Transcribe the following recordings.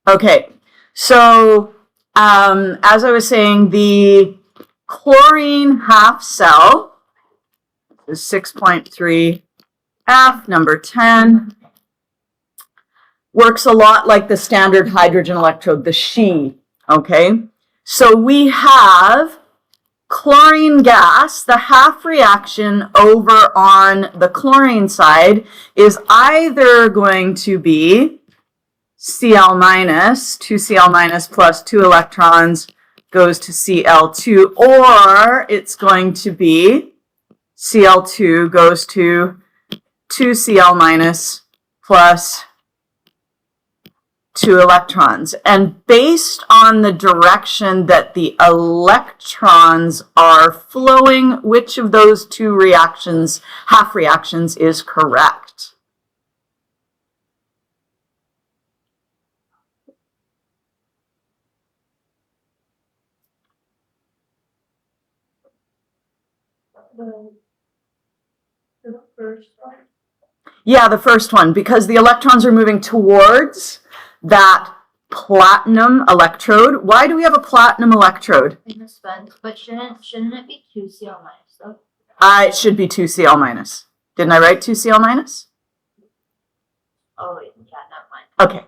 Okay, so as I was saying, the chlorine half cell is 6.3F, number 10. Works a lot like the standard hydrogen electrode, the She, okay? So we have chlorine gas, the half reaction over on the chlorine side is either going to be Cl minus, 2Cl minus plus 2 electrons goes to Cl2, or it's going to be Cl2 goes to 2Cl minus plus 2 electrons. And based on the direction that the electrons are flowing, which of those two reactions, half reactions, is correct? The first one? Yeah, the first one, because the electrons are moving towards that platinum electrode. Why do we have a platinum electrode? In the spent, but shouldn't it be 2Cl minus though? It should be 2Cl minus. Didn't I write 2Cl minus? Oh wait, yeah, never mind. Okay.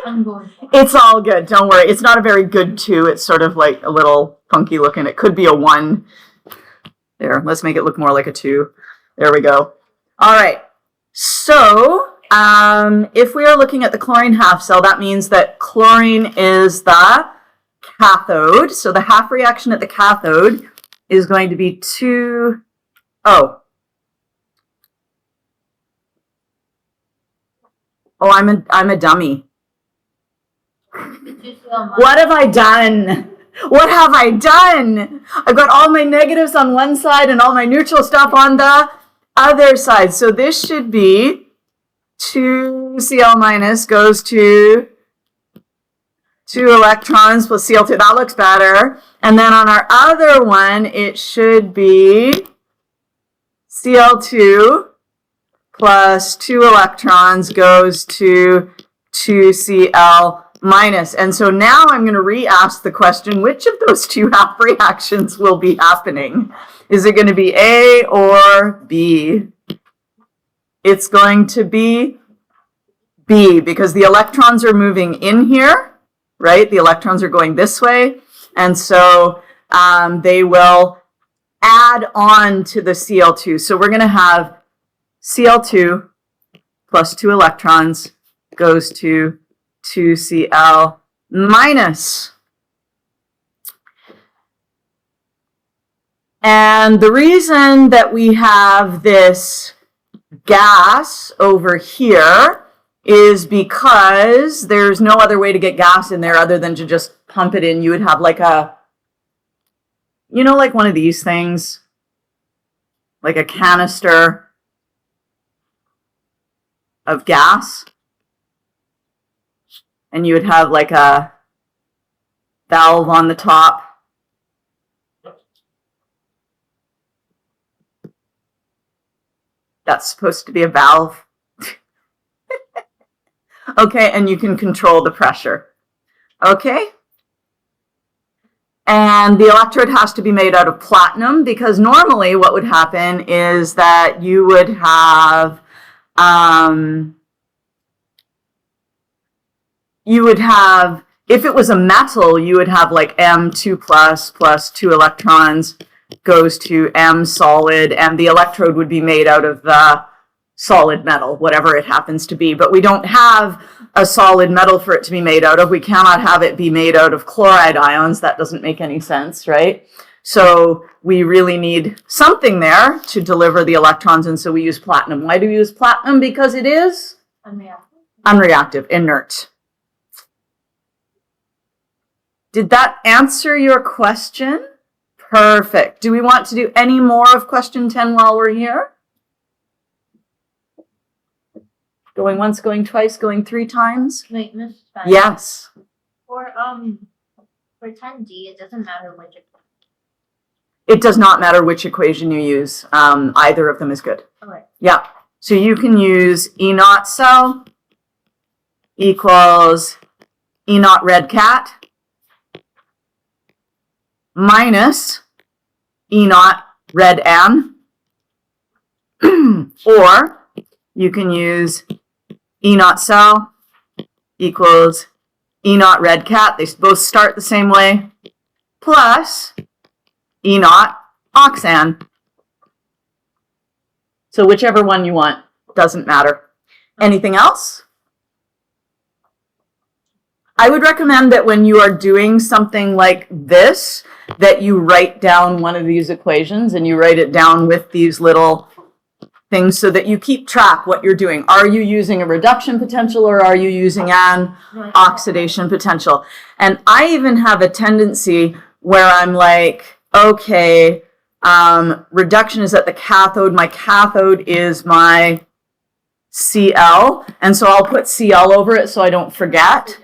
I'm going. It's all good. Don't worry. It's not a very good 2. It's sort of like a little funky looking. It could be a 1. There, let's make it look more like a 2. There we go. All right. So if we are looking at the chlorine half cell, that means that chlorine is the cathode. So the half reaction at the cathode is going to be 2. Oh, I'm a dummy. What have I done? What have I done? I've got all my negatives on one side and all my neutral stuff on the other side. So this should be 2Cl minus goes to 2 electrons plus Cl2. That looks better. And then on our other one, it should be Cl2 plus 2 electrons goes to 2Cl minus. And so now I'm going to re-ask the question, which of those two half reactions will be happening? Is it going to be A or B? It's going to be B, because the electrons are moving in here, right? The electrons are going this way. And so they will add on to the Cl2. So we're going to have Cl2 plus 2 electrons goes to 2Cl minus. And the reason that we have this gas over here is because there's no other way to get gas in there other than to just pump it in. You would have like a, you know, like one of these things, like a canister of gas. And you would have like a valve on the top. That's supposed to be a valve. Okay, and you can control the pressure. Okay? And the electrode has to be made out of platinum, because normally what would happen is that you would have if it was a metal, you would have like M2 plus 2 electrons goes to M solid, and the electrode would be made out of the solid metal, whatever it happens to be. But we don't have a solid metal for it to be made out of. We cannot have it be made out of chloride ions. That doesn't make any sense, right? So we really need something there to deliver the electrons, and so we use platinum. Why do we use platinum? Because it is unreactive, inert. Did that answer your question? Perfect. Do we want to do any more of question 10 while we're here? Going once, going twice, going 3 times? Wait, Miss Spence. Yes. For 10D, it doesn't matter which. It does not matter which equation you use. Either of them is good. Okay. Yeah. So you can use E naught cell equals E naught red cat minus E naught red N. Or you can use E naught cell equals E naught red cat. They both start the same way. Plus E naught oxan. So whichever one you want, doesn't matter. Anything else? I would recommend that when you are doing something like this, that you write down one of these equations and you write it down with these little things so that you keep track what you're doing. Are you using a reduction potential or are you using an oxidation potential? And I even have a tendency where I'm like, okay, reduction is at the cathode. My cathode is my Cl. And so I'll put Cl over it so I don't forget.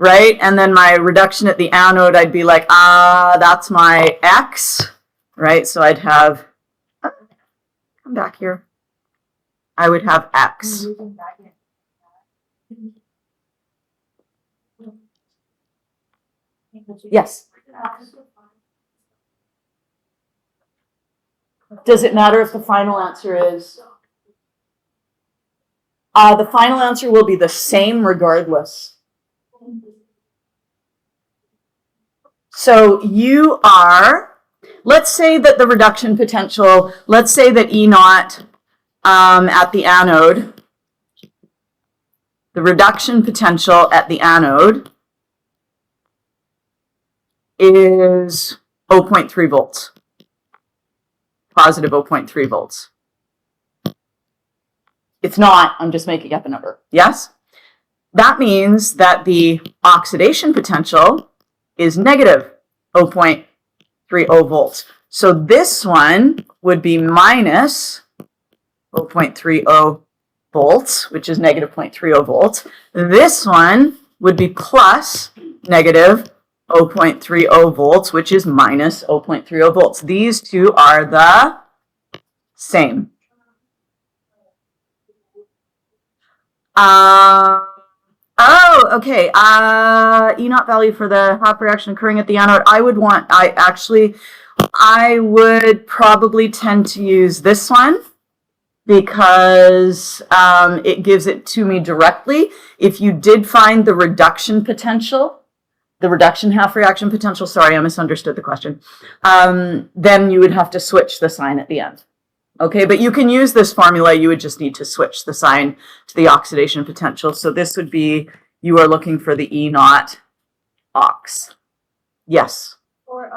Right? And then my reduction at the anode, I'd be like, that's my X, right? So I'd have, come back here. I would have X. Yes. Does it matter if the final answer is? The final answer will be the same regardless. So you are, let's say that the reduction potential, let's say that E naught at the anode, the reduction potential at the anode is 0.3 volts, positive 0.3 volts. It's not, I'm just making up a number. Yes? That means that the oxidation potential is negative 0.30 volts. So this one would be minus 0.30 volts, which is negative 0.30 volts. This one would be plus negative 0.30 volts, which is minus 0.30 volts. These two are the same. Oh, okay. E naught value for the half reaction occurring at the anode. I would probably tend to use this one because it gives it to me directly. If you did find the reduction potential, the reduction half reaction potential, sorry, I misunderstood the question, then you would have to switch the sign at the end. Okay, but you can use this formula. You would just need to switch the sign to the oxidation potential. So this would be, you are looking for the E naught ox. Yes. For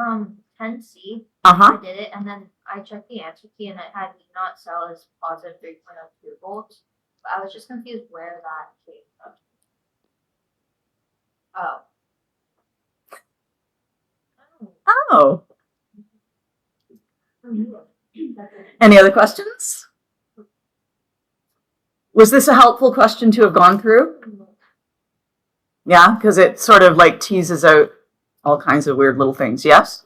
10C, Uh-huh. I did it, and then I checked the answer key, and it had E naught cell as positive 3.02 volts. But I was just confused where that came from. Oh. Any other questions? Was this a helpful question to have gone through? Yeah, because it sort of like teases out all kinds of weird little things. Yes?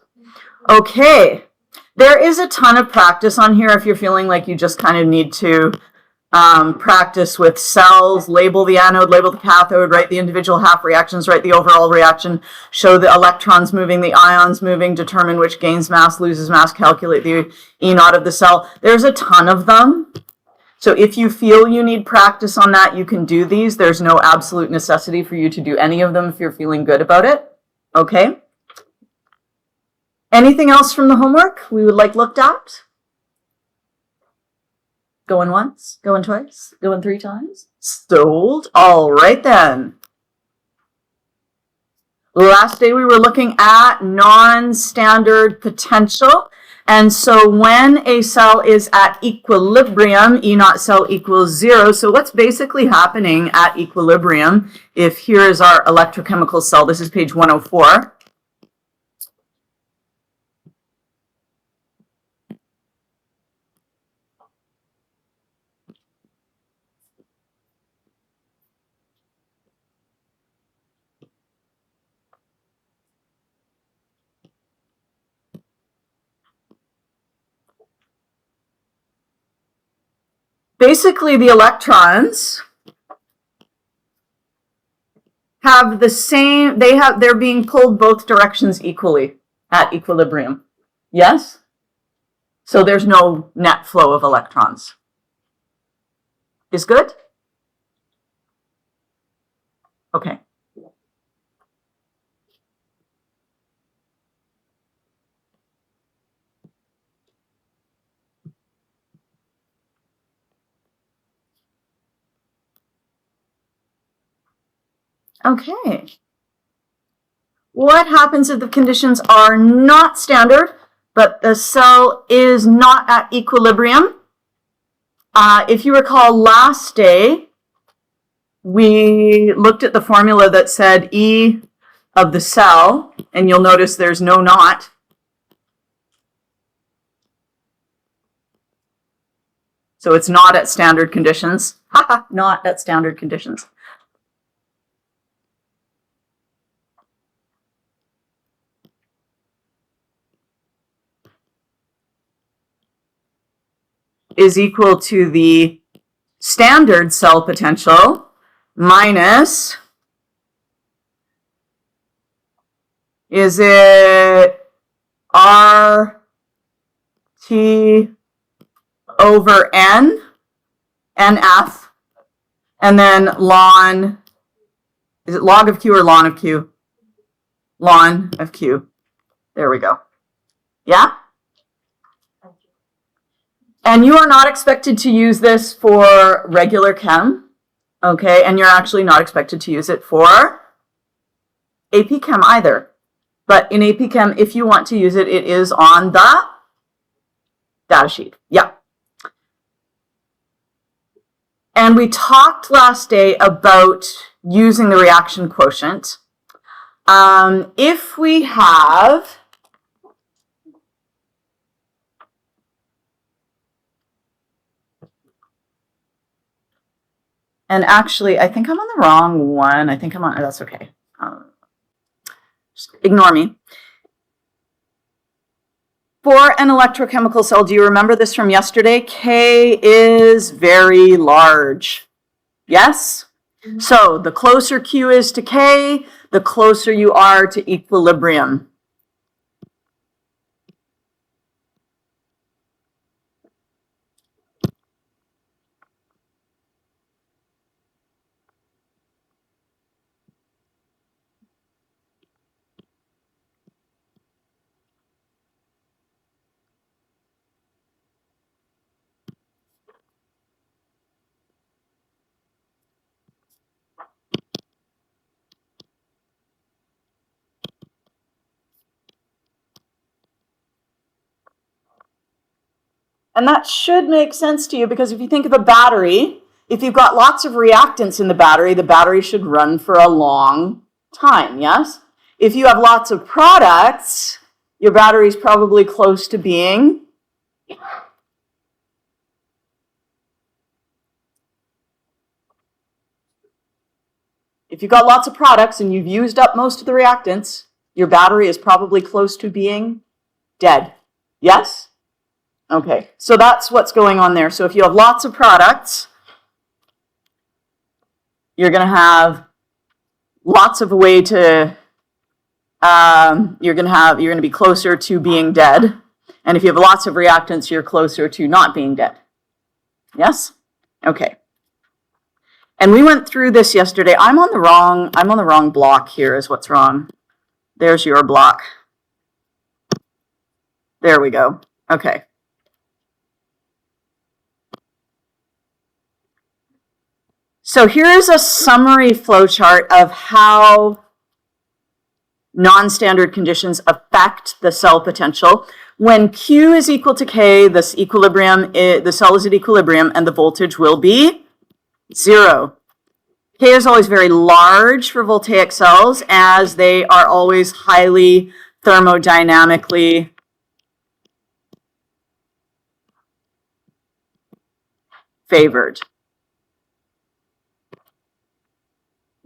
Okay. There is a ton of practice on here if you're feeling like you just kind of need to practice with cells, label the anode, label the cathode, write the individual half reactions, write the overall reaction, show the electrons moving, the ions moving, determine which gains mass, loses mass, calculate the E naught of the cell. There's a ton of them. So if you feel you need practice on that, you can do these. There's no absolute necessity for you to do any of them if you're feeling good about it. Okay? Anything else from the homework we would like looked at? Going once, going twice, going 3 times? Sold. All right then. Last day we were looking at non-standard potential. And so when a cell is at equilibrium, E naught cell equals 0. So what's basically happening at equilibrium, if here is our electrochemical cell, this is page 104. Basically, the electrons have the same, they're being pulled both directions equally at equilibrium. Yes? So there's no net flow of electrons. Is good? Okay. Okay. What happens if the conditions are not standard, but the cell is not at equilibrium? If you recall last day, we looked at the formula that said E of the cell, and you'll notice there's no not. So it's not at standard conditions. Not at standard conditions. Is equal to the standard cell potential minus, is it RT over N, NF, and then ln, is it log of Q or ln of Q? Ln of Q. There we go. Yeah? And you are not expected to use this for regular chem, okay? And you're actually not expected to use it for AP Chem either. But in AP Chem, if you want to use it, it is on the data sheet. Yeah. And we talked last day about using the reaction quotient. If we have and actually, I think I'm on the wrong one. I think I'm on, that's okay. Just ignore me. For an electrochemical cell, do you remember this from yesterday? K is very large. Yes? Mm-hmm. So the closer Q is to K, the closer you are to equilibrium. And that should make sense to you because if you think of a battery, if you've got lots of reactants in the battery should run for a long time, yes? If you have lots of products, your battery is probably close to being if you've got lots of products and you've used up most of the reactants, your battery is probably close to being dead. Yes? Okay, so that's what's going on there. So if you have lots of products, you're going to have lots of way to, you're going to be closer to being dead. And if you have lots of reactants, you're closer to not being dead. Yes? Okay. And we went through this yesterday. I'm on the wrong block here is what's wrong. There's your block. There we go. Okay. So here is a summary flowchart of how non-standard conditions affect the cell potential. When Q is equal to K, the cell is at equilibrium and the voltage will be 0. K is always very large for voltaic cells as they are always highly thermodynamically favored.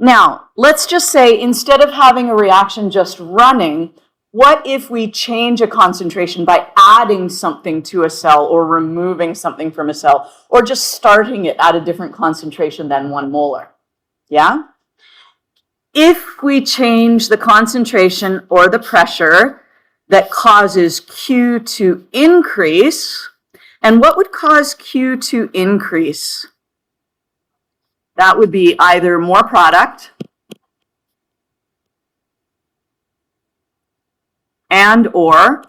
Now, let's just say instead of having a reaction just running, what if we change a concentration by adding something to a cell or removing something from a cell or just starting it at a different concentration than 1 molar? Yeah? if we change the concentration or the pressure that causes Q to increase, and what would cause Q to increase? That would be either more product and or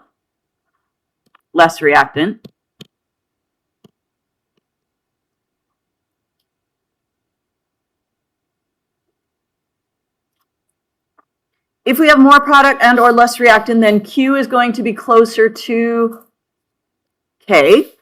less reactant. If we have more product and or less reactant, then Q is going to be closer to K.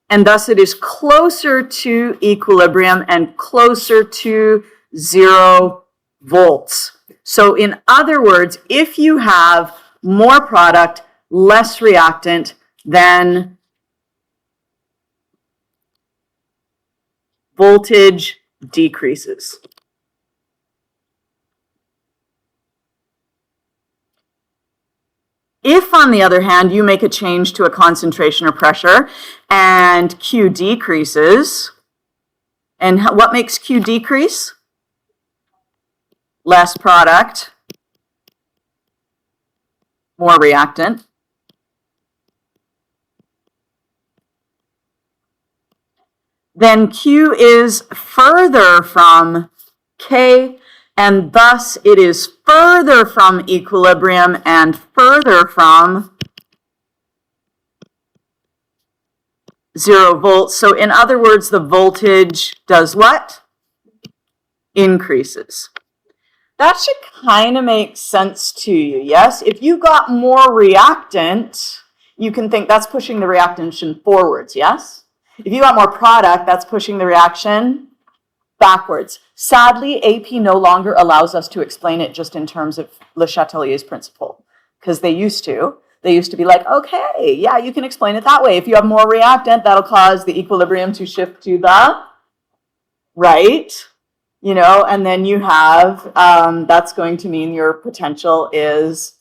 And thus it is closer to equilibrium and closer to 0 volts. So in other words, if you have more product, less reactant, then voltage decreases. If, on the other hand, you make a change to a concentration or pressure and Q decreases, and what makes Q decrease? Less product, more reactant. Then Q is further from K, and thus it is further from equilibrium and further from 0 volts. So in other words, the voltage does what? Increases. That should kind of make sense to you, yes? If you got more reactant, you can think that's pushing the reaction forwards, yes? If you got more product, that's pushing the reaction backwards. Sadly, AP no longer allows us to explain it just in terms of Le Chatelier's principle, because they used to. They used to be like, okay, yeah, you can explain it that way. If you have more reactant, that'll cause the equilibrium to shift to the right, you know, and then you have, that's going to mean your potential is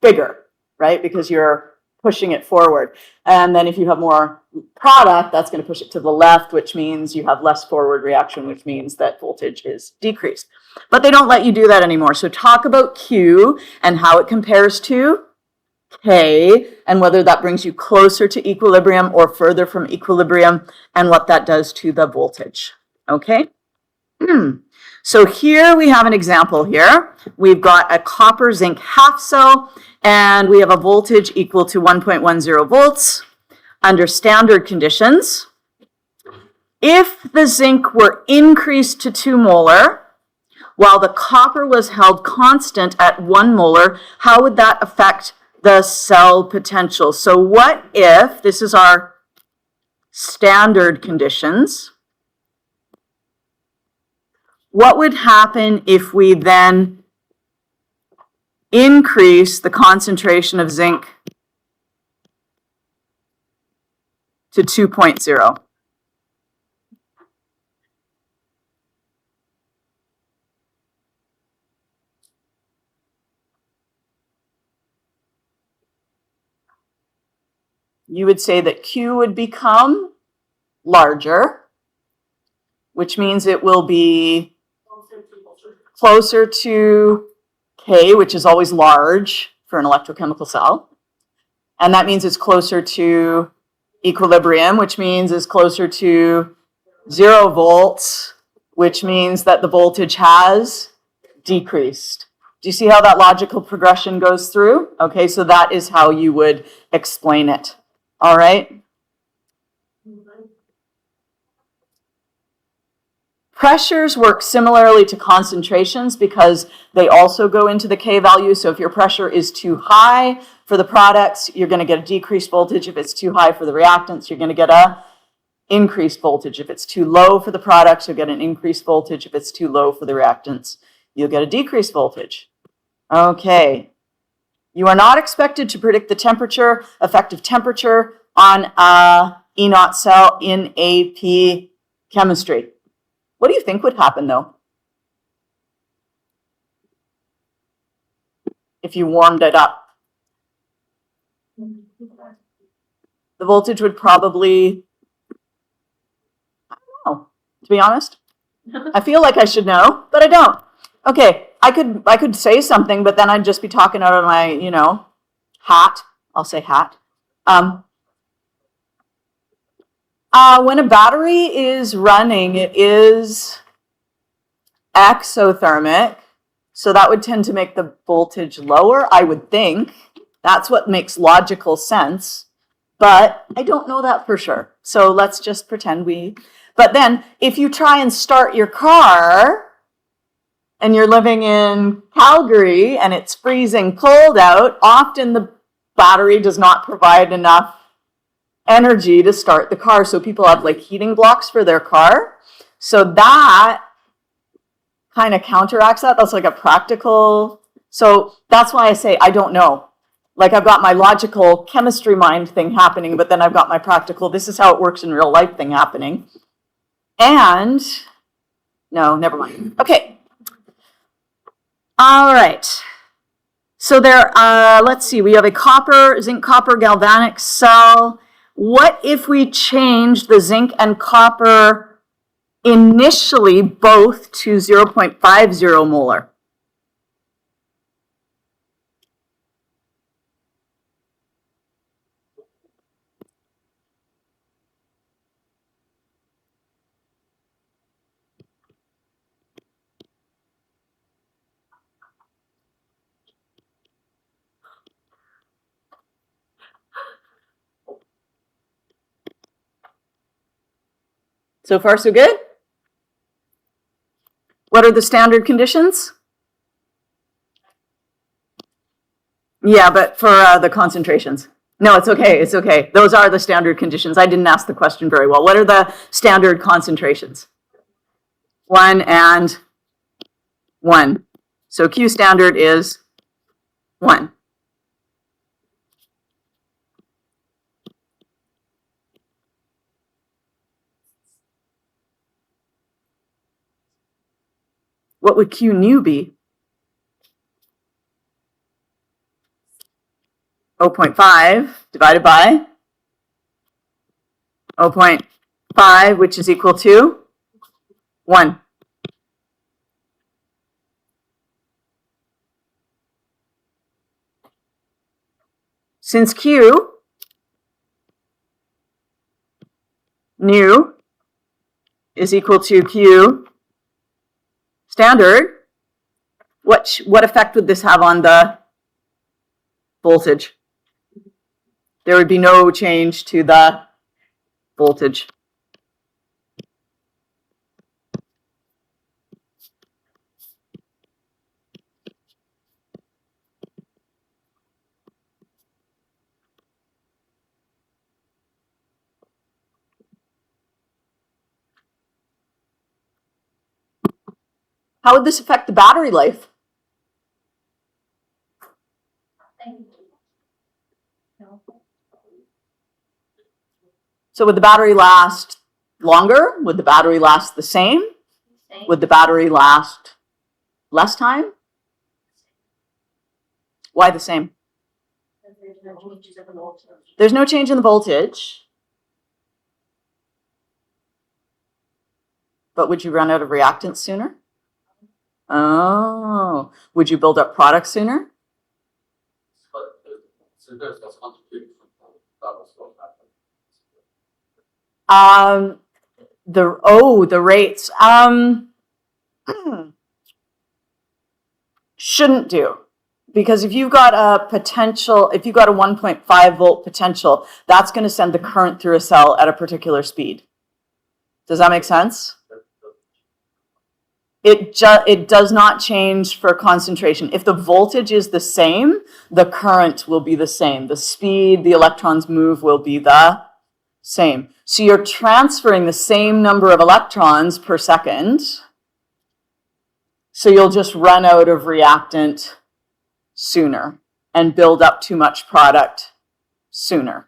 bigger, right? Because you're pushing it forward. And then if you have more product, that's going to push it to the left, which means you have less forward reaction, which means that voltage is decreased. But they don't let you do that anymore. So talk about Q and how it compares to K, and whether that brings you closer to equilibrium or further from equilibrium, and what that does to the voltage. Okay? So here we have an example here. We've got a copper zinc half cell, and we have a voltage equal to 1.10 volts under standard conditions. If the zinc were increased to 2 molar, while the copper was held constant at 1 molar, how would that affect the cell potential? So what if, this is our standard conditions, what would happen if we then increase the concentration of zinc to 2.0? You would say that Q would become larger, which means it will be closer to K, which is always large for an electrochemical cell. And that means it's closer to equilibrium, which means it's closer to 0 volts, which means that the voltage has decreased. Do you see how that logical progression goes through? Okay, so that is how you would explain it. All right? Pressures work similarly to concentrations because they also go into the K value. So if your pressure is too high for the products, you're going to get a decreased voltage. If it's too high for the reactants, you're going to get a increased voltage. If it's too low for the products, you'll get an increased voltage. If it's too low for the reactants, you'll get a decreased voltage. Okay. You are not expected to predict the temperature, effective temperature on a E0 cell in AP chemistry. What do you think would happen, though, if you warmed it up? The voltage would probably, I don't know, to be honest. I feel like I should know, but I don't. Okay, I could say something, but then I'd just be talking out of my, hat. I'll say hat. When a battery is running, it is exothermic, so that would tend to make the voltage lower, I would think. That's what makes logical sense, but I don't know that for sure. So let's just pretend but then if you try and start your car and you're living in Calgary and it's freezing cold out, often the battery does not provide enough energy to start the car. So people have like heating blocks for their car. So that kind of counteracts that. That's like a practical. So that's why I say I don't know. Like I've got my logical chemistry mind thing happening, but then I've got my practical, this is how it works in real life thing happening. And no, never mind. Okay. All right. So there, let's see, we have a zinc copper galvanic cell. What if we change the zinc and copper initially both to 0.50 molar? So far, so good? What are the standard conditions? Yeah, but for the concentrations. No, it's okay. It's okay. Those are the standard conditions. I didn't ask the question very well. What are the standard concentrations? 1 and 1. So Q standard is 1. What would Q new be? 0.5 divided by 0.5, which is equal to 1. Since Q new is equal to Q standard, what effect would this have on the voltage? There would be no change to the voltage. How would this affect the battery life? So would the battery last longer? Would the battery last the same? Would the battery last less time? Why the same? There's no change in the voltage. But would you run out of reactants sooner? Oh, would you build up products sooner? The rates. Shouldn't do. Because if you've got a 1.5 volt potential, that's going to send the current through a cell at a particular speed. Does that make sense? It does not change for concentration. If the voltage is the same, the current will be the same. The speed the electrons move will be the same. So you're transferring the same number of electrons per second. So you'll just run out of reactant sooner and build up too much product sooner.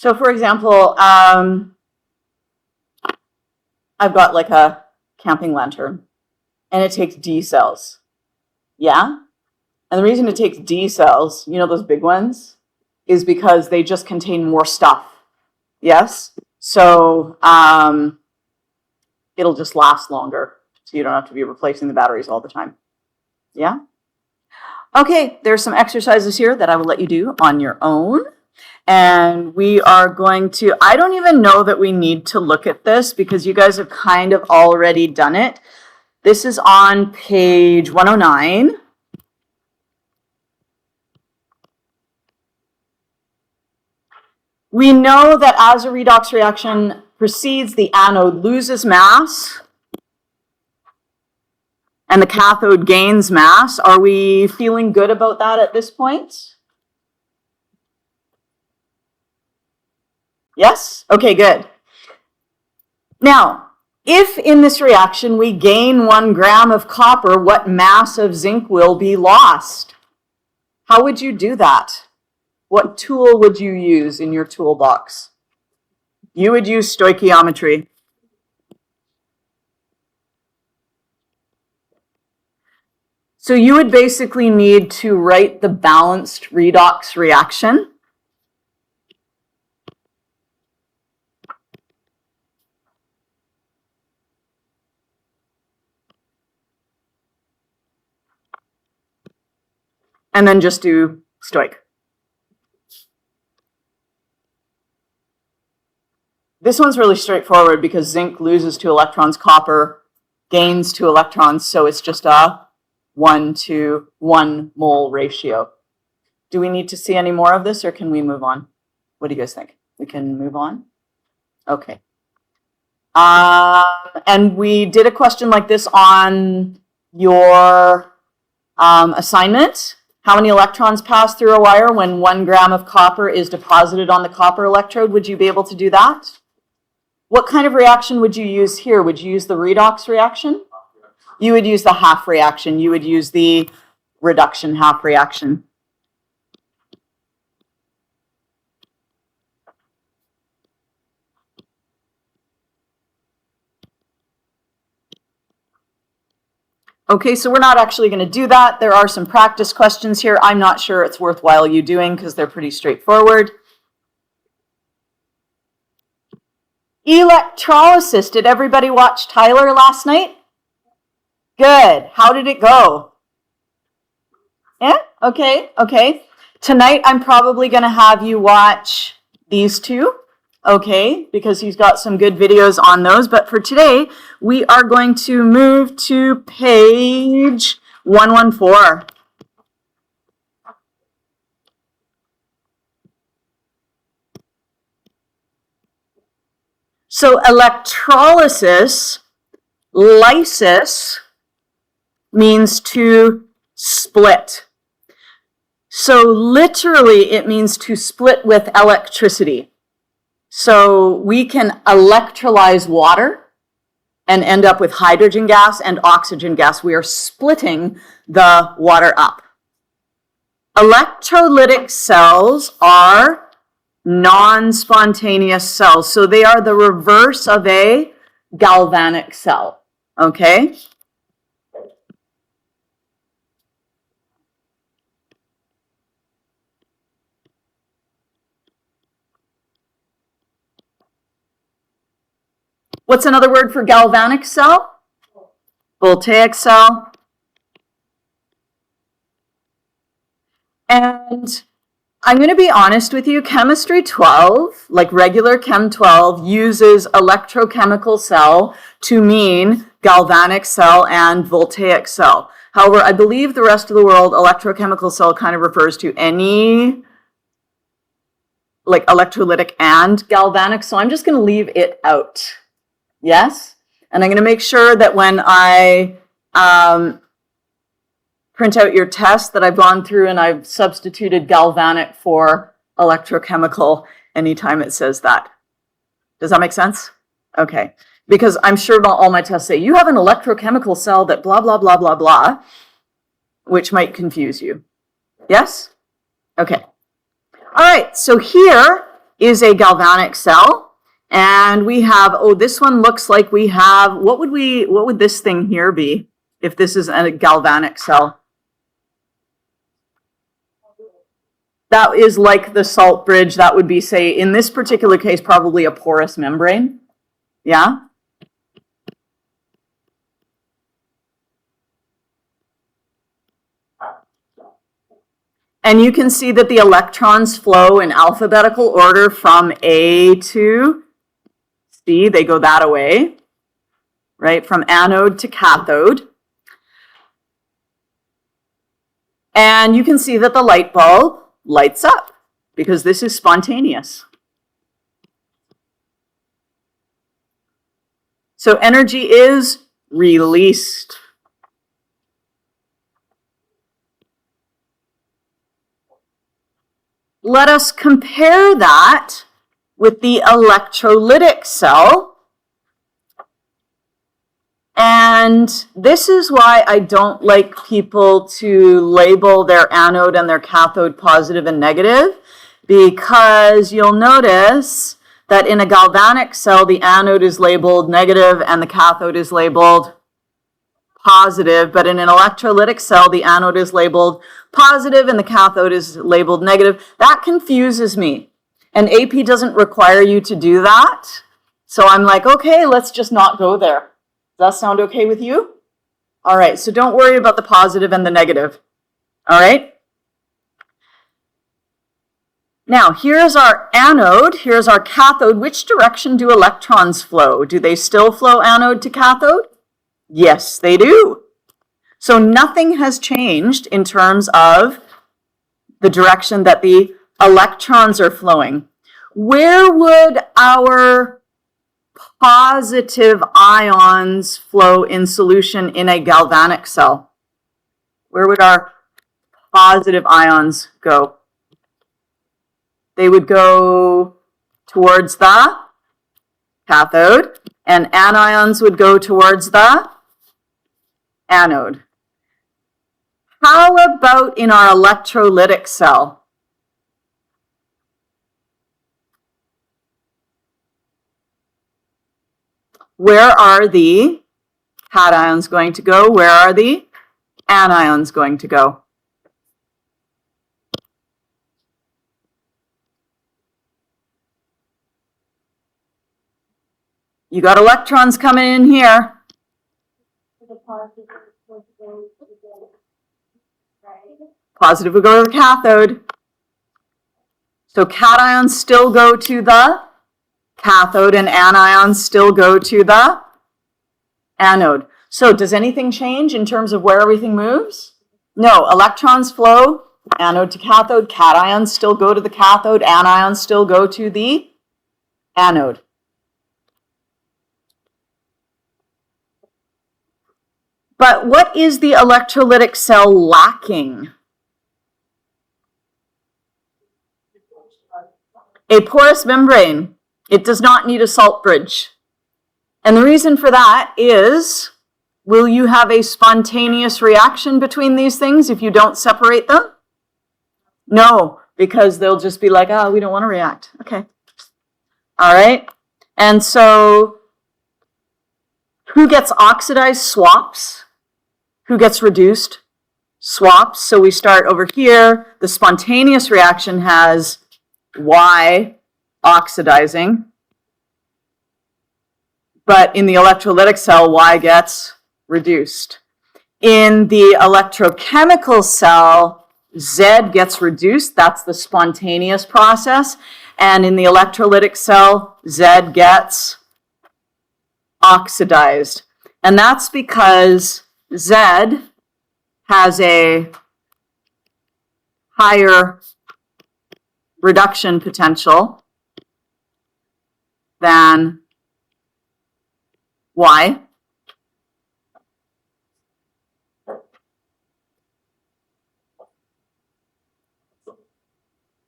So for example, I've got like a camping lantern and it takes D cells. Yeah? And the reason it takes D cells, you know, those big ones, is because they just contain more stuff. Yes? So it'll just last longer. So you don't have to be replacing the batteries all the time. Yeah? Okay, there's some exercises here that I will let you do on your own. And we are going to, I don't even know that we need to look at this because you guys have kind of already done it. This is on page 109. We know that as a redox reaction proceeds, the anode loses mass and the cathode gains mass. Are we feeling good about that at this point? Yes? Okay, good. Now, if in this reaction we gain 1 gram of copper, what mass of zinc will be lost? How would you do that? What tool would you use in your toolbox? You would use stoichiometry. So you would basically need to write the balanced redox reaction. And then just do stoich. This one's really straightforward because zinc loses 2 electrons, copper gains 2 electrons, so it's just a 1-to-1 mole ratio. Do we need to see any more of this or can we move on? What do you guys think? We can move on? Okay. And we did a question like this on your assignment. How many electrons pass through a wire when 1 gram of copper is deposited on the copper electrode? Would you be able to do that? What kind of reaction would you use here? Would you use the redox reaction? You would use the half reaction. You would use the reduction half reaction. Okay, so we're not actually going to do that. There are some practice questions here. I'm not sure it's worthwhile you doing because they're pretty straightforward. Electrolysis. Did everybody watch Tyler last night? Good. How did it go? Yeah? Okay, okay. Tonight I'm probably going to have you watch these two. Okay, because he's got some good videos on those. But for today, we are going to move to page 114. So electrolysis, lysis, means to split. So literally, it means to split with electricity. So we can electrolyze water and end up with hydrogen gas and oxygen gas. We are splitting the water up. Electrolytic cells are non-spontaneous cells. So they are the reverse of a galvanic cell. Okay? What's another word for galvanic cell? Voltaic cell. And I'm going to be honest with you, Chemistry 12, like regular Chem 12, uses electrochemical cell to mean galvanic cell and voltaic cell. However, I believe the rest of the world, electrochemical cell kind of refers to any like electrolytic and galvanic, so I'm just going to leave it out. Yes? And I'm going to make sure that when I print out your test that I've gone through and I've substituted galvanic for electrochemical anytime it says that. Does that make sense? Okay. Because I'm sure not all my tests say, you have an electrochemical cell that blah, blah, blah, blah, blah, which might confuse you. Yes? Okay. All right. So here is a galvanic cell. And we have, oh, this one looks like we have, what would this thing here be if this is a galvanic cell? That is like the salt bridge. That would be, say, in this particular case, probably a porous membrane. Yeah? And you can see that the electrons flow in alphabetical order from A to C. They go that way, right? From anode to cathode. And you can see that the light bulb lights up because this is spontaneous. So energy is released. Let us compare that with the electrolytic cell. And this is why I don't like people to label their anode and their cathode positive and negative, because you'll notice that in a galvanic cell, the anode is labeled negative and the cathode is labeled positive, but in an electrolytic cell, the anode is labeled positive and the cathode is labeled negative. That confuses me. And AP doesn't require you to do that. So I'm like, okay, let's just not go there. Does that sound okay with you? All right, so don't worry about the positive and the negative. All right? Now, here's our anode, here's our cathode. Which direction do electrons flow? Do they still flow anode to cathode? Yes, they do. So nothing has changed in terms of the direction that the electrons are flowing. Where would our positive ions flow in solution in a galvanic cell? Where would our positive ions go? They would go towards the cathode, and anions would go towards the anode. How about in our electrolytic cell? Where are the cations going to go? Where are the anions going to go? You got electrons coming in here. Positive would go to the cathode. So cations still go to the cathode and anions still go to the anode. So does anything change in terms of where everything moves? No, electrons flow anode to cathode, cations still go to the cathode, anions still go to the anode. But what is the electrolytic cell lacking? A porous membrane. It does not need a salt bridge. And the reason for that is, will you have a spontaneous reaction between these things if you don't separate them? No, because they'll just be like, oh, we don't want to react. Okay. All right. And so who gets oxidized? Swaps. Who gets reduced? Swaps. So we start over here. The spontaneous reaction has Y oxidizing. But in the electrolytic cell, Y gets reduced. In the electrochemical cell, Z gets reduced. That's the spontaneous process. And in the electrolytic cell, Z gets oxidized. And that's because Z has a higher reduction potential than Y.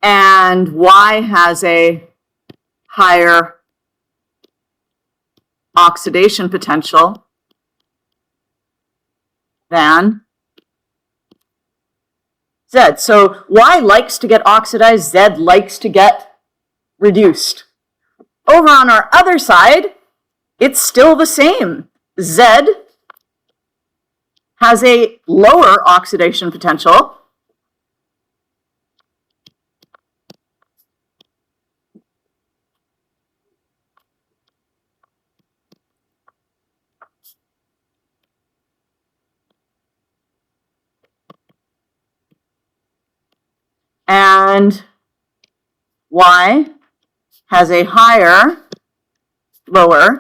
And Y has a higher oxidation potential than Z. So Y likes to get oxidized, Z likes to get reduced. Over on our other side, it's still the same. Z has a lower oxidation potential. And Y has a higher, lower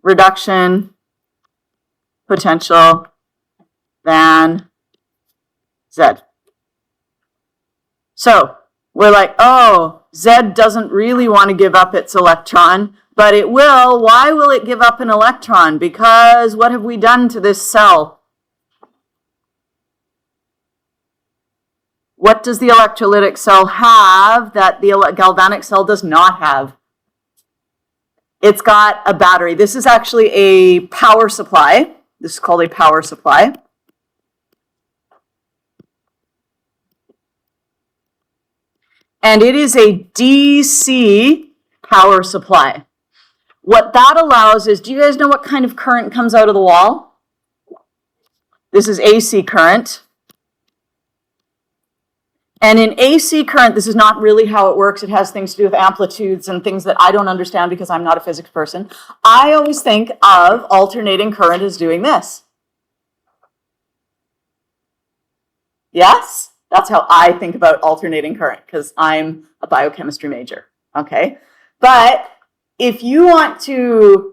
reduction potential than Z. So we're like, oh, Z doesn't really want to give up its electron, but it will. Why will it give up an electron? Because what have we done to this cell? What does the electrolytic cell have that the galvanic cell does not have? It's got a battery. This is actually a power supply. This is called a power supply. And it is a DC power supply. What that allows is, do you guys know what kind of current comes out of the wall? This is AC current. And in AC current, this is not really how it works. It has things to do with amplitudes and things that I don't understand because I'm not a physics person. I always think of alternating current as doing this. Yes? That's how I think about alternating current because I'm a biochemistry major, okay? But if you want to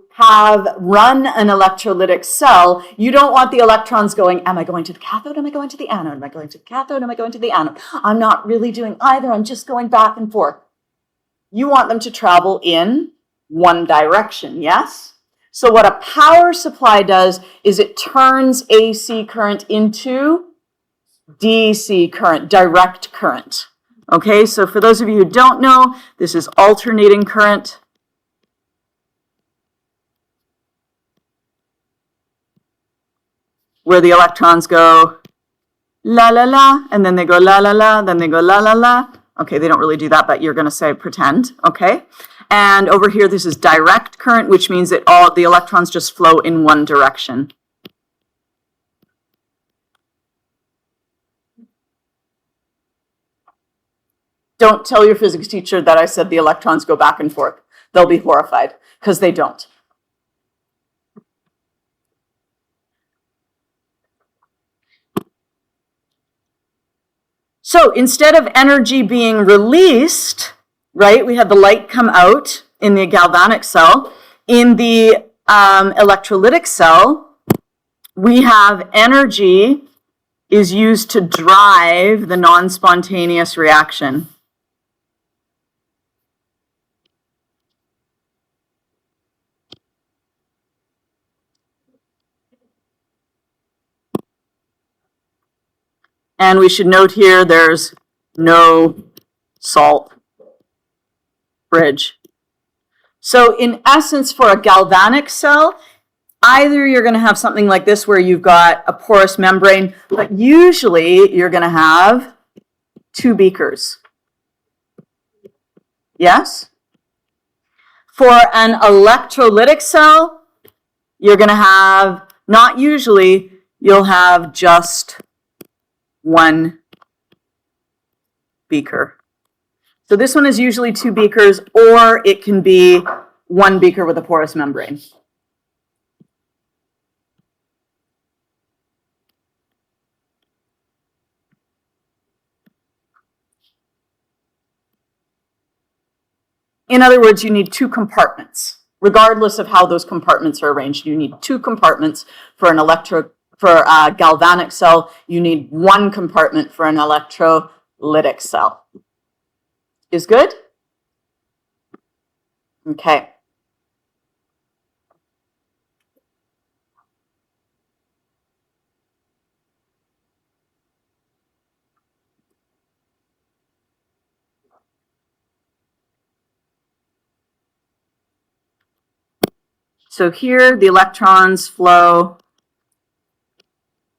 run an electrolytic cell, you don't want the electrons going, am I going to the cathode? Am I going to the anode? Am I going to the cathode? Am I going to the anode? I'm not really doing either. I'm just going back and forth. You want them to travel in one direction, yes? So what a power supply does is it turns AC current into DC current, direct current. Okay, so for those of you who don't know, this is alternating current. Where the electrons go la la la, and then they go la la la, then they go la la la. Okay, they don't really do that, but you're going to say pretend, okay? And over here, this is direct current, which means that all the electrons just flow in one direction. Don't tell your physics teacher that I said the electrons go back and forth. They'll be horrified, because they don't. So instead of energy being released, right, we have the light come out in the galvanic cell. In the electrolytic cell, we have energy is used to drive the non-spontaneous reaction. And we should note here there's no salt bridge. So in essence, for a galvanic cell, either you're going to have something like this where you've got a porous membrane, but usually you're going to have two beakers. Yes? For an electrolytic cell, you're going to have, not usually, you'll have just one beaker. So this one is usually two beakers, or it can be one beaker with a porous membrane. In other words, you need two compartments. Regardless of how those compartments are arranged, you need two compartments for an for a galvanic cell. You need one compartment for an electrolytic cell. Is good? Okay. So here the electrons flow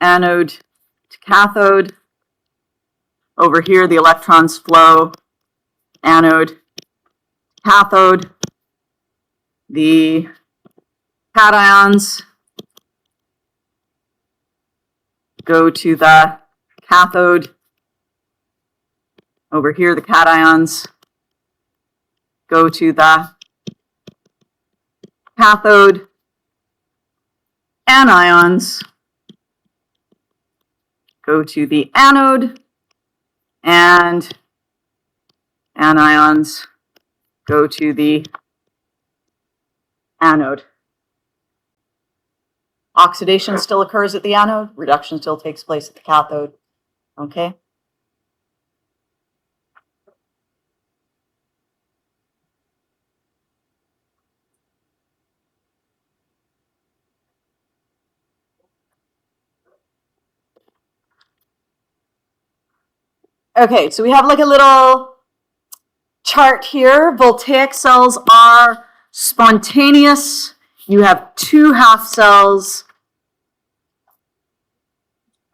anode cathode. Over here, the electrons flow anode, cathode. The cations go to the cathode. Over here, the cations go to the cathode. Anions go to the anode, and anions go to the anode. Oxidation still occurs at the anode, reduction still takes place at the cathode. Okay? Okay, so we have like a little chart here. Voltaic cells are spontaneous. You have 2 half cells.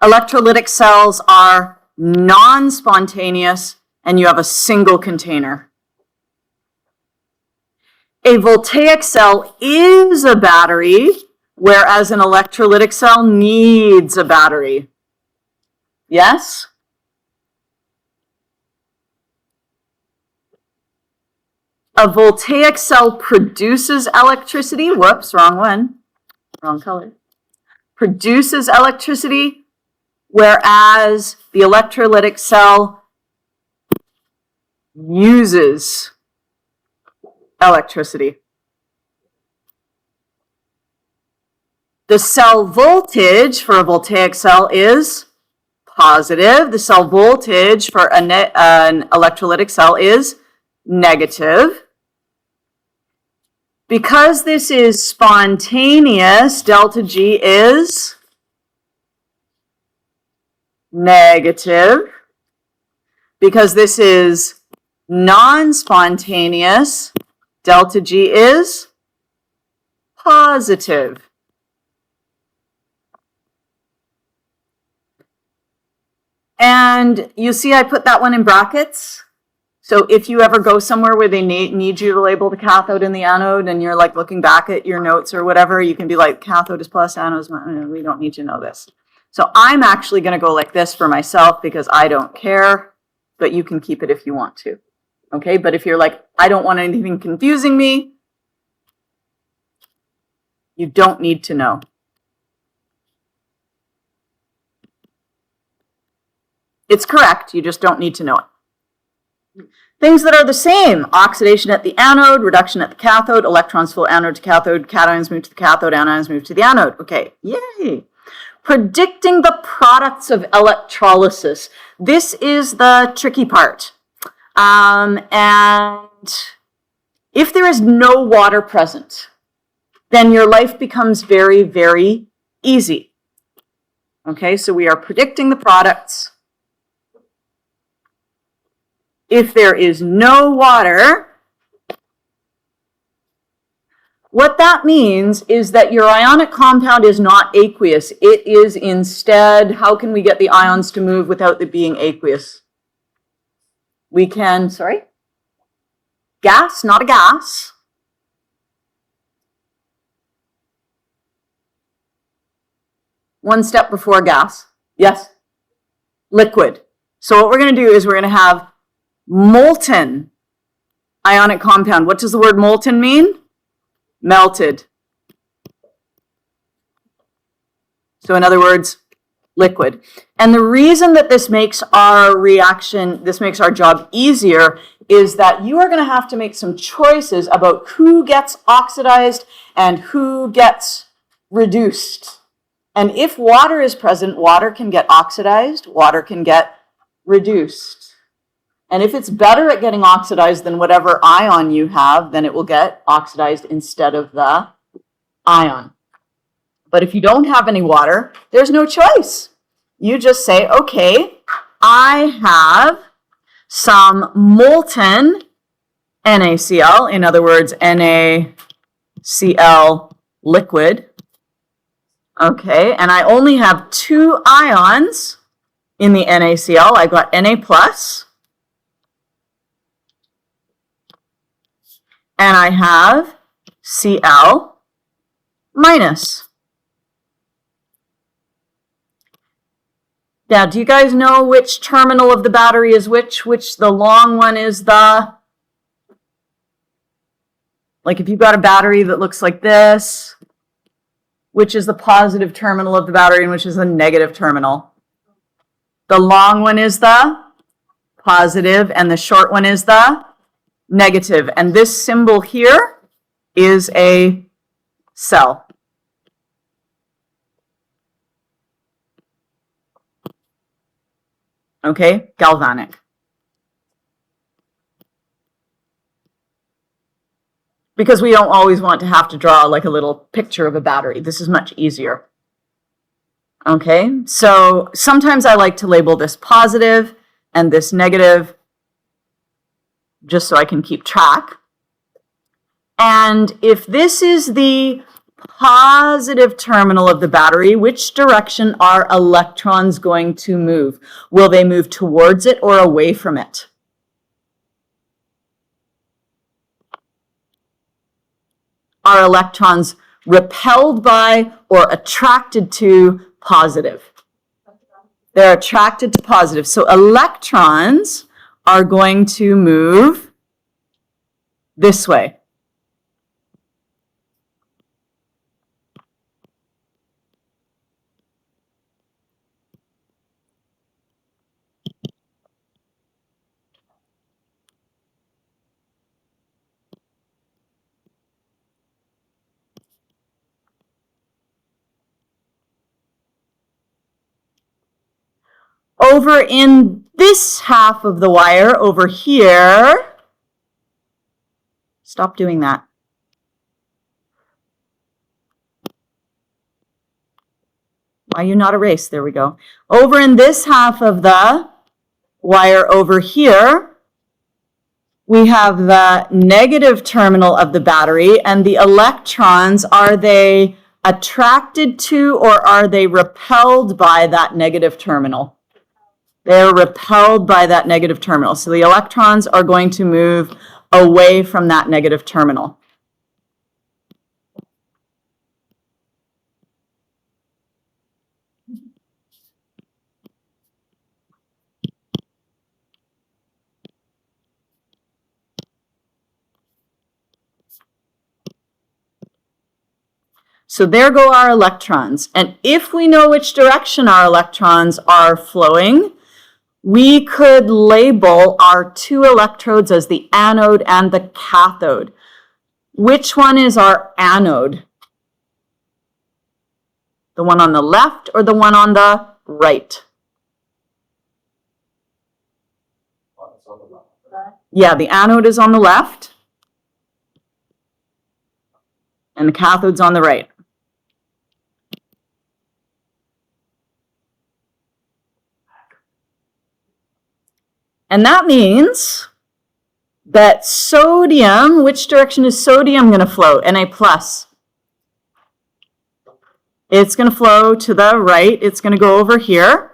Electrolytic cells are non-spontaneous, and you have a single container. A voltaic cell is a battery, whereas an electrolytic cell needs a battery. Yes? A voltaic cell produces electricity. Whoops, wrong one. Wrong color. Produces electricity, whereas the electrolytic cell uses electricity. The cell voltage for a voltaic cell is positive. The cell voltage for an electrolytic cell is negative. Because this is spontaneous, delta G is negative. Because this is non-spontaneous, delta G is positive. And you see I put that one in brackets. So if you ever go somewhere where they need you to label the cathode and the anode, and you're like looking back at your notes or whatever, you can be like, cathode is plus, anode is minus. We don't need you to know this. So I'm actually going to go like this for myself because I don't care, but you can keep it if you want to. Okay, but if you're like, I don't want anything confusing me, you don't need to know. It's correct, you just don't need to know it. Things that are the same: oxidation at the anode, reduction at the cathode, electrons flow anode to cathode, cations move to the cathode, anions move to the anode. Okay, yay. Predicting the products of electrolysis. This is the tricky part. And if there is no water present, then your life becomes very, very easy. Okay, so we are predicting the products. If there is no water, what that means is that your ionic compound is not aqueous. It is instead, how can we get the ions to move without it being aqueous? We can, gas, not a gas. One step before gas. Yes? Liquid. So what we're going to do is we're going to have molten ionic compound. What does the word molten mean? Melted. So in other words, liquid. And the reason that this makes our job easier is that you are going to have to make some choices about who gets oxidized and who gets reduced. And if water is present, water can get oxidized, water can get reduced. And if it's better at getting oxidized than whatever ion you have, then it will get oxidized instead of the ion. But if you don't have any water, there's no choice. You just say, okay, I have some molten NaCl, in other words, NaCl liquid. Okay, and I only have 2 ions. in the NaCl, I got Na plus, and I have Cl minus. Now, do you guys know which terminal of the battery is which the long one is the, like if you've got a battery that looks like this, which is the positive terminal of the battery and which is the negative terminal? The long one is the positive and the short one is the negative. And this symbol here is a cell. Okay, galvanic. Because we don't always want to have to draw like a little picture of a battery. This is much easier. Okay, so sometimes I like to label this positive and this negative just so I can keep track. And if this is the positive terminal of the battery, which direction are electrons going to move? Will they move towards it or away from it? Are electrons repelled by or attracted to positive? They're attracted to positive. So electrons are going to move this way. Over in this half of the wire over here, stop doing that. Why you not erase? There we go. Over in this half of the wire over here, we have the negative terminal of the battery, and the electrons, are they attracted to or are they repelled by that negative terminal? They're repelled by that negative terminal. So the electrons are going to move away from that negative terminal. So there go our electrons. And if we know which direction our electrons are flowing, we could label our two electrodes as the anode and the cathode. Which one is our anode? The one on the left or the one on the right? Yeah, the anode is on the left and the cathode's on the right. And that means that sodium, which direction is sodium going to flow? Na plus. It's going to flow to the right. It's going to go over here.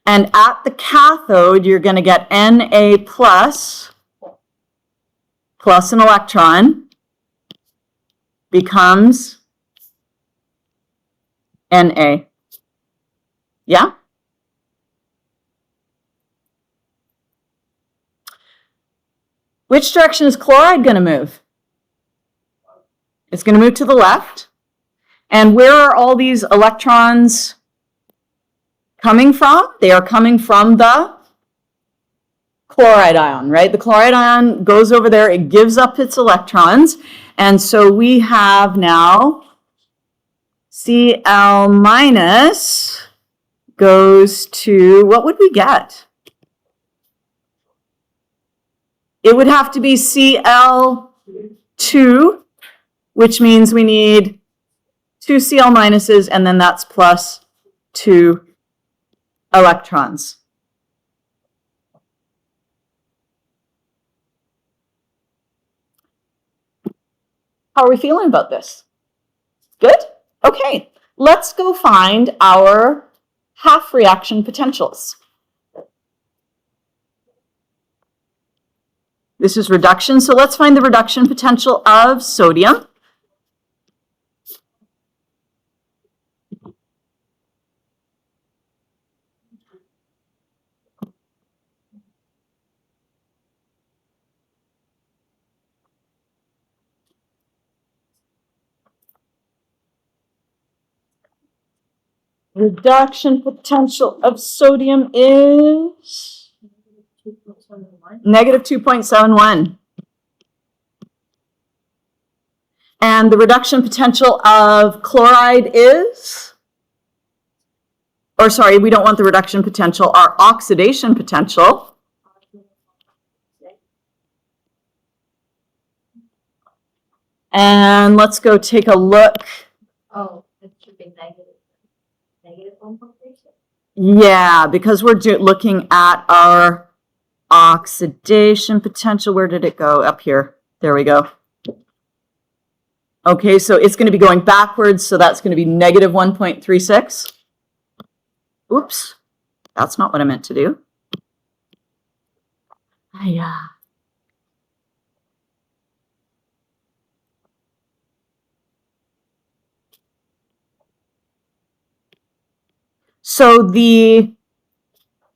And at the cathode, you're going to get Na plus an electron becomes Na. Yeah? Which direction is chloride going to move? It's going to move to the left. And where are all these electrons coming from? They are coming from the chloride ion, right? The chloride ion goes over there. It gives up its electrons. And so we have now Cl minus goes to, what would we get? It would have to be Cl2, which means we need 2 Cl minuses, and then that's plus 2 electrons. How are we feeling about this? Good? Okay, let's go find our half reaction potentials. This is reduction. So let's find the reduction potential of sodium. Reduction potential of sodium is negative 2.71. And the reduction potential of chloride is, or sorry, we don't want the reduction potential, our oxidation potential. And let's go take a look. Oh, it should be negative 1.36. Yeah, because we're looking at our oxidation potential. Where did it go? Up here. There we go. Okay, so it's going to be going backwards, so that's going to be negative 1.36. Oops, that's not what I meant to do. Yeah. So the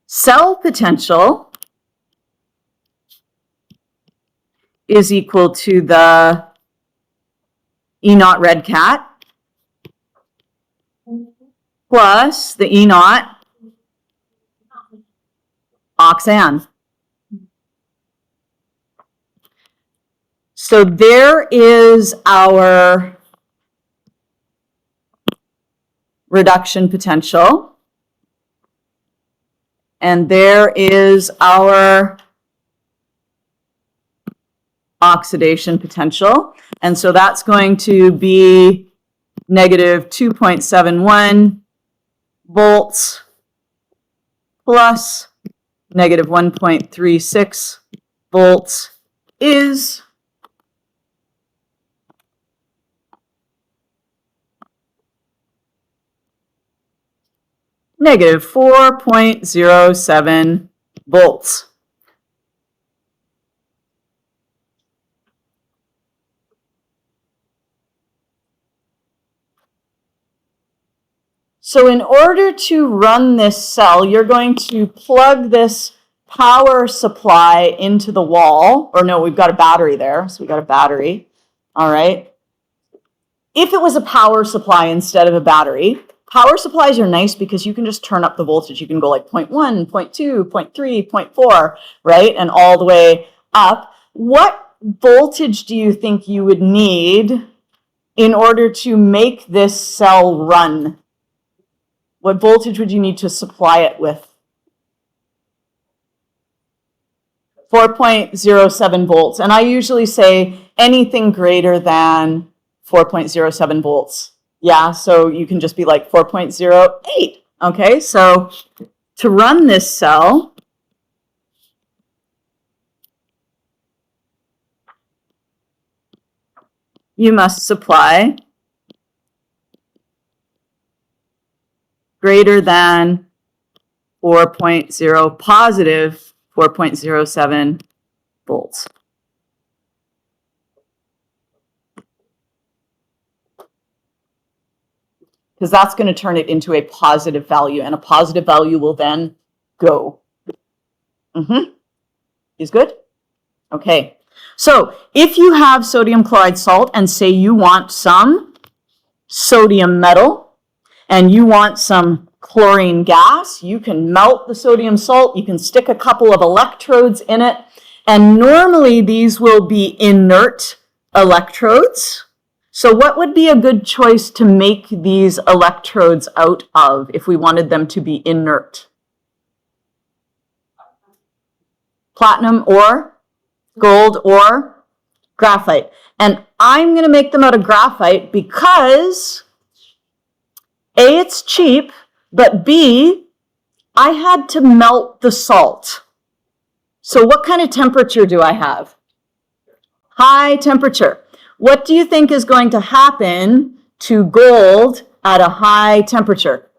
cell potential is equal to the E naught red cat plus the E naught oxan. So there is our reduction potential. And there is our oxidation potential. And so that's going to be negative 2.71 volts plus negative 1.36 volts is negative 4.07 volts. So in order to run this cell, you're going to plug this power supply into the wall. Or no, we've got a battery there. So we've got a battery. All right. If it was a power supply instead of a battery, power supplies are nice because you can just turn up the voltage. You can go like 0.1, 0.2, 0.3, 0.4, right? And all the way up. What voltage do you think you would need in order to make this cell run? What voltage would you need to supply it with? 4.07 volts. And I usually say anything greater than 4.07 volts. Yeah, so you can just be like 4.08. Okay, so to run this cell, you must supply greater than 4.0 positive 4.07 volts. Because that's going to turn it into a positive value, and a positive value will then go. Is good? Okay. So if you have sodium chloride salt and say you want some sodium metal, and you want some chlorine gas, you can melt the sodium salt, you can stick a couple of electrodes in it, and normally these will be inert electrodes. So what would be a good choice to make these electrodes out of if we wanted them to be inert? Platinum or gold or graphite. And I'm going to make them out of graphite because A, it's cheap, but B, I had to melt the salt. So what kind of temperature do I have? High temperature. What do you think is going to happen to gold at a high temperature?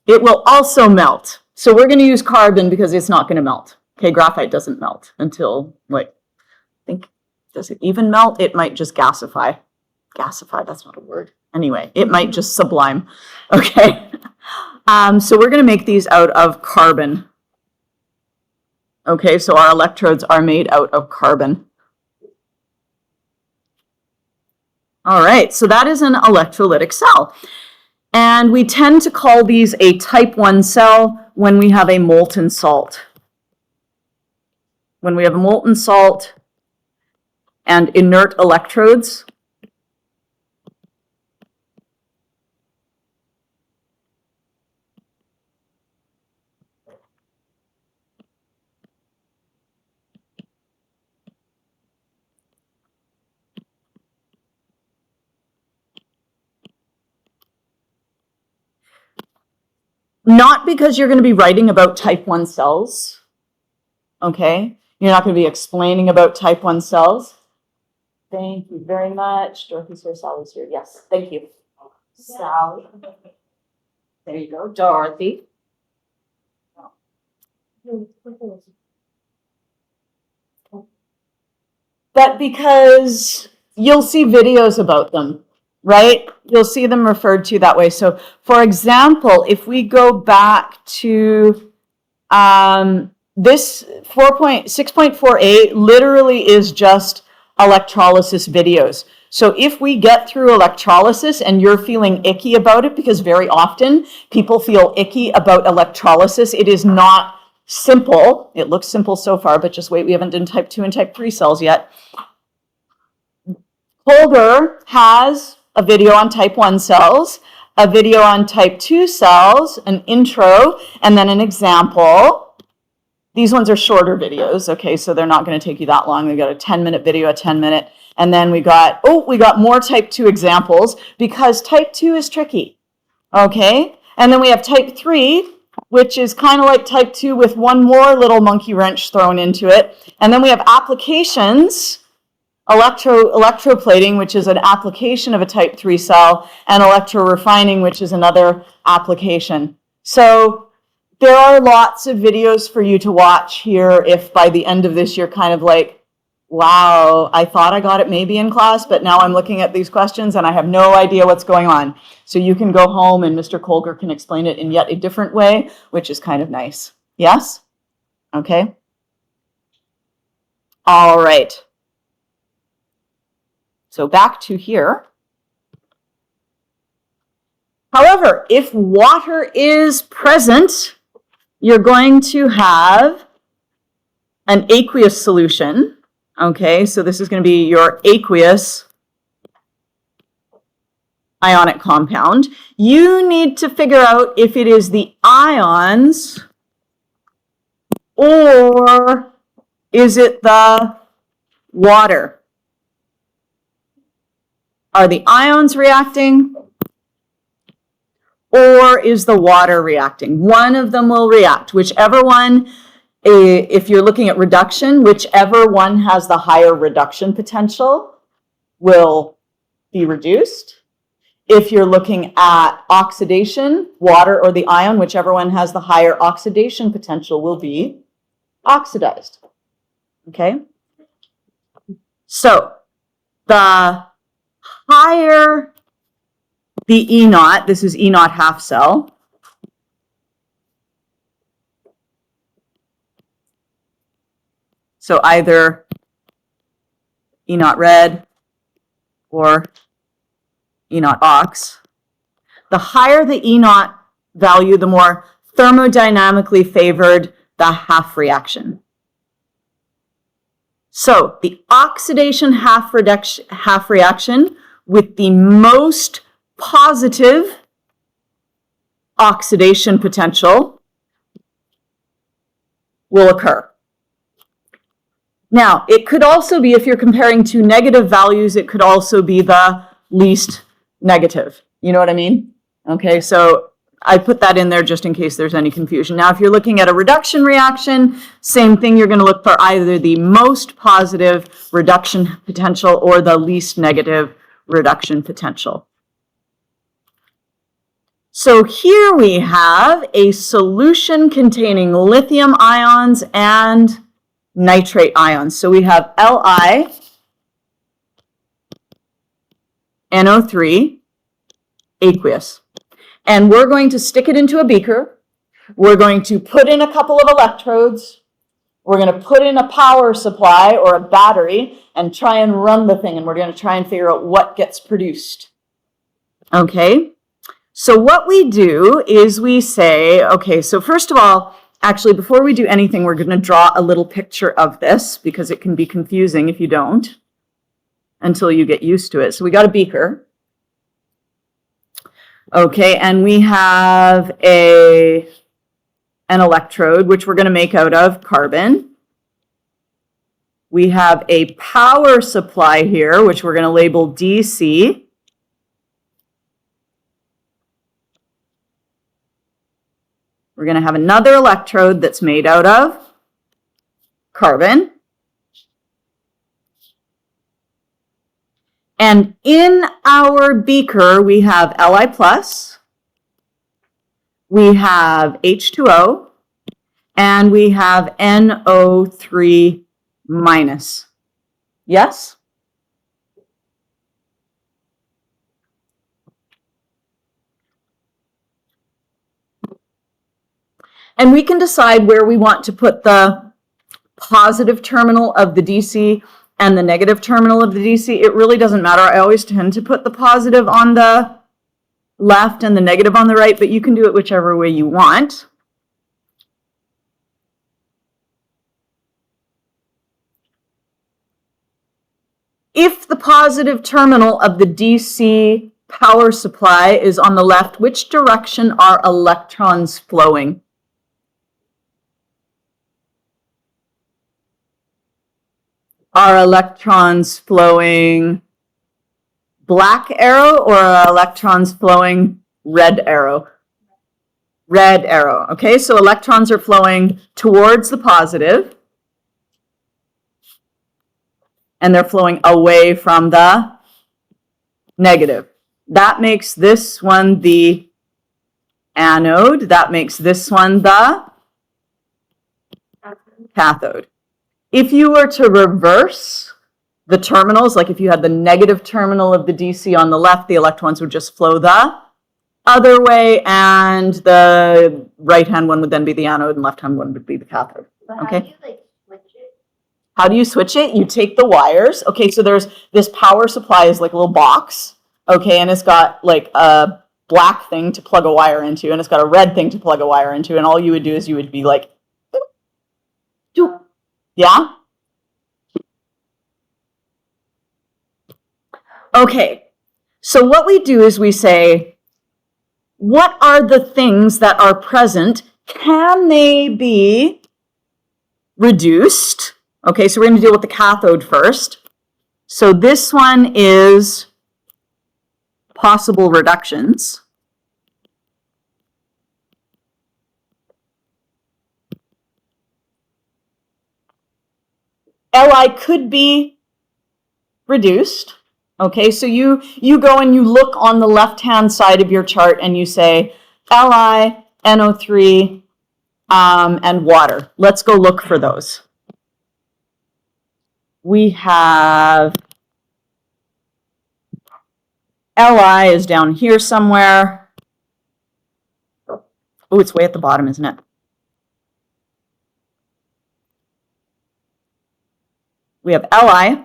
It will also melt. So we're going to use carbon because it's not going to melt. Okay, graphite doesn't melt until like think, does it even melt? It might just gasify. Gasify, that's not a word. Anyway, it might just sublime. Okay. So we're going to make these out of carbon. Okay, so our electrodes are made out of carbon. All right, so that is an electrolytic cell. And we tend to call these a type 1 cell when we have a molten salt. When we have a molten salt and inert electrodes, not because you're going to be writing about type 1 cells, okay? You're not going to be explaining about type 1 cells. Thank you very much. Dorothy's here, Sally's here. Yes, thank you. Sally. There you go, Dorothy. But because you'll see videos about them, right? You'll see them referred to that way. So, for example, if we go back to this 6.4a literally is just electrolysis videos. So if we get through electrolysis and you're feeling icky about it, because very often people feel icky about electrolysis, it is not simple. It looks simple so far, but just wait, we haven't done type 2 and type 3 cells yet. Holger has a video on type 1 cells, a video on type 2 cells, an intro, and then an example. These ones are shorter videos, okay, so they're not going to take you that long. We've got a 10-minute video, a 10-minute, and then we got more type 2 examples because type 2 is tricky, okay? And then we have type 3, which is kind of like type 2 with one more little monkey wrench thrown into it. And then we have applications, electroplating, which is an application of a type 3 cell, and electrorefining, which is another application. So there are lots of videos for you to watch here if by the end of this you're kind of like, wow, I thought I got it maybe in class, but now I'm looking at these questions and I have no idea what's going on. So you can go home and Mr. Kolger can explain it in yet a different way, which is kind of nice. Yes? Okay. All right. So back to here. However, if water is present, you're going to have an aqueous solution. Okay, so this is going to be your aqueous ionic compound. You need to figure out if it is the ions or is it the water. Are the ions reacting or is the water reacting? One of them will react. Whichever one, if you're looking at reduction, whichever one has the higher reduction potential will be reduced. If you're looking at oxidation, water or the ion, whichever one has the higher oxidation potential will be oxidized. Okay? So the higher the E naught, this is E naught half cell, so either E naught red or E naught ox. The higher the E naught value, the more thermodynamically favored the half reaction. So the oxidation half reaction with the most positive oxidation potential will occur. Now, it could also be, if you're comparing two negative values, it could also be the least negative. You know what I mean? Okay, so I put that in there just in case there's any confusion. Now, if you're looking at a reduction reaction, same thing, you're going to look for either the most positive reduction potential or the least negative reduction potential. So here we have a solution containing lithium ions and nitrate ions. So we have LiNO3 aqueous. And we're going to stick it into a beaker. We're going to put in a couple of electrodes. We're going to put in a power supply or a battery and try and run the thing. And we're going to try and figure out what gets produced. Okay? So what we do is we say, okay, so first of all, actually, before we do anything, we're going to draw a little picture of this because it can be confusing if you don't until you get used to it. So we got a beaker. Okay, and we have an electrode, which we're going to make out of carbon. We have a power supply here, which we're going to label DC. We're going to have another electrode that's made out of carbon. And in our beaker, we have Li+, we have H2O, and we have NO3-. Yes? And we can decide where we want to put the positive terminal of the DC and the negative terminal of the DC. It really doesn't matter. I always tend to put the positive on the left and the negative on the right, but you can do it whichever way you want. If the positive terminal of the DC power supply is on the left, which direction are electrons flowing? Are electrons flowing black arrow or are electrons flowing red arrow? Red arrow. Okay, so electrons are flowing towards the positive and they're flowing away from the negative. That makes this one the anode. That makes this one the cathode. If you were to reverse the terminals, like if you had the negative terminal of the DC on the left, the electrons would just flow the other way, and the right-hand one would then be the anode, and left-hand one would be the cathode. Okay. How do you switch it? You take the wires. Okay, so there's this power supply is like a little box. Okay, and it's got like a black thing to plug a wire into, and it's got a red thing to plug a wire into, and all you would do is you would be like, doop. Yeah? Okay, so what we do is we say, what are the things that are present? Can they be reduced? Okay, so we're going to deal with the cathode first. So this one is possible reductions. Li could be reduced. Okay, so you go and you look on the left-hand side of your chart and you say Li, NO3, and water. Let's go look for those. We have Li is down here somewhere. Oh, it's way at the bottom, isn't it? We have Li.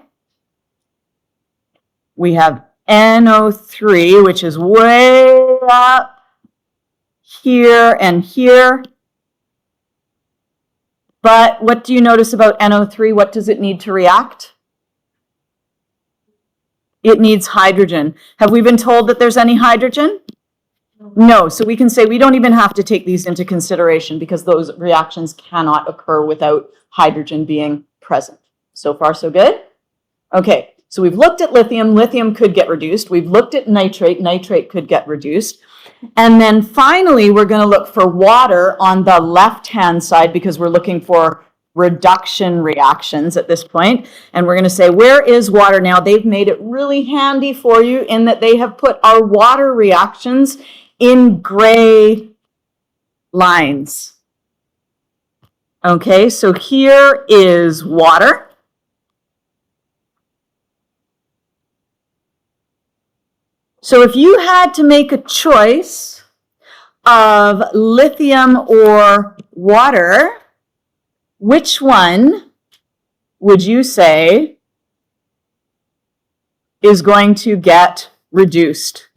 We have NO3, which is way up here and here. But what do you notice about NO3? What does it need to react? It needs hydrogen. Have we been told that there's any hydrogen? No. So we can say we don't even have to take these into consideration because those reactions cannot occur without hydrogen being present. So far, so good? Okay. So we've looked at lithium. Lithium could get reduced. We've looked at nitrate. Nitrate could get reduced. And then finally, we're going to look for water on the left-hand side because we're looking for reduction reactions at this point. And we're going to say, where is water now? They've made it really handy for you in that they have put our water reactions in gray lines. Okay, so here is water. So if you had to make a choice of lithium or water, which one would you say is going to get reduced?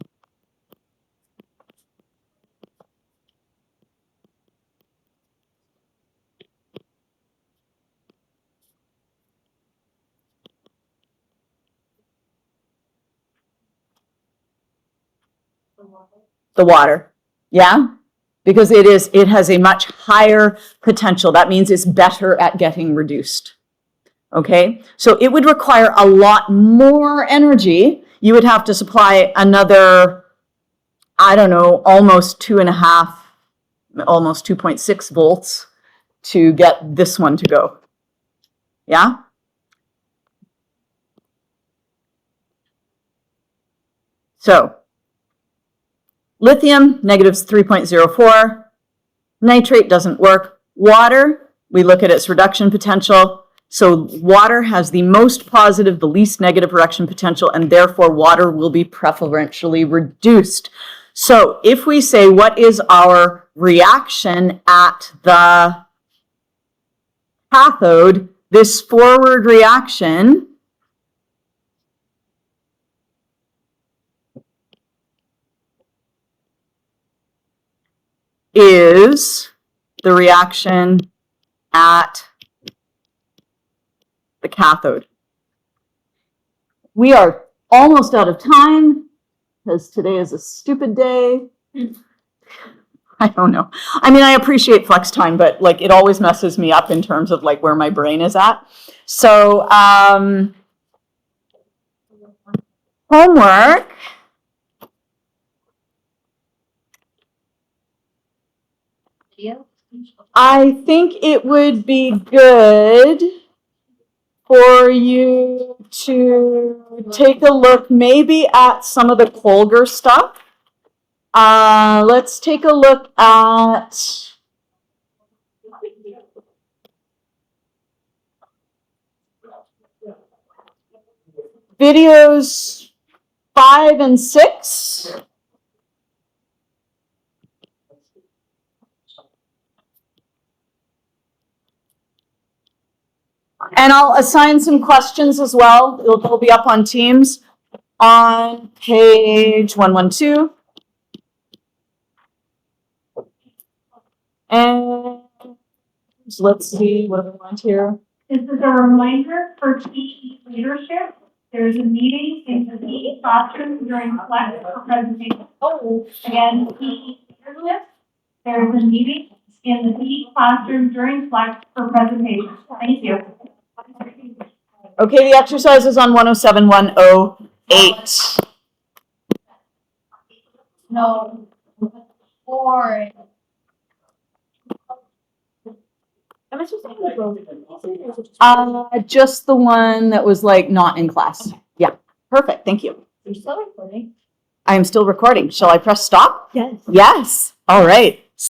The water. Yeah? Because it has a much higher potential. That means it's better at getting reduced. Okay? So it would require a lot more energy. You would have to supply another, I don't know, almost 2.5, almost 2.6 volts to get this one to go. Yeah? So, lithium, negatives 3.04. Nitrate doesn't work. Water, we look at its reduction potential. So water has the most positive, the least negative reduction potential, and therefore water will be preferentially reduced. So if we say, what is our reaction at the cathode, this forward reaction is the reaction at the cathode. We are almost out of time because today is a stupid day. I don't know. I mean, I appreciate flex time, but like it always messes me up in terms of like where my brain is at. So homework. Video? I think it would be good for you to take a look maybe at some of the Colger stuff. Let's take a look at videos 5 and 6. And I'll assign some questions as well. They'll be up on Teams on page 112. And let's see what do we want here. This is a reminder for PE leadership. There's a meeting in the PE classroom during class for presentation. Oh, again, PE leadership. There's a meeting in the PE classroom during class for presentation. Thank you. Okay, the exercise is on 107, 108. No. Or. Just the one that was like not in class. Yeah, perfect. Thank you. You're still recording. I am still recording. Shall I press stop? Yes. Yes. All right.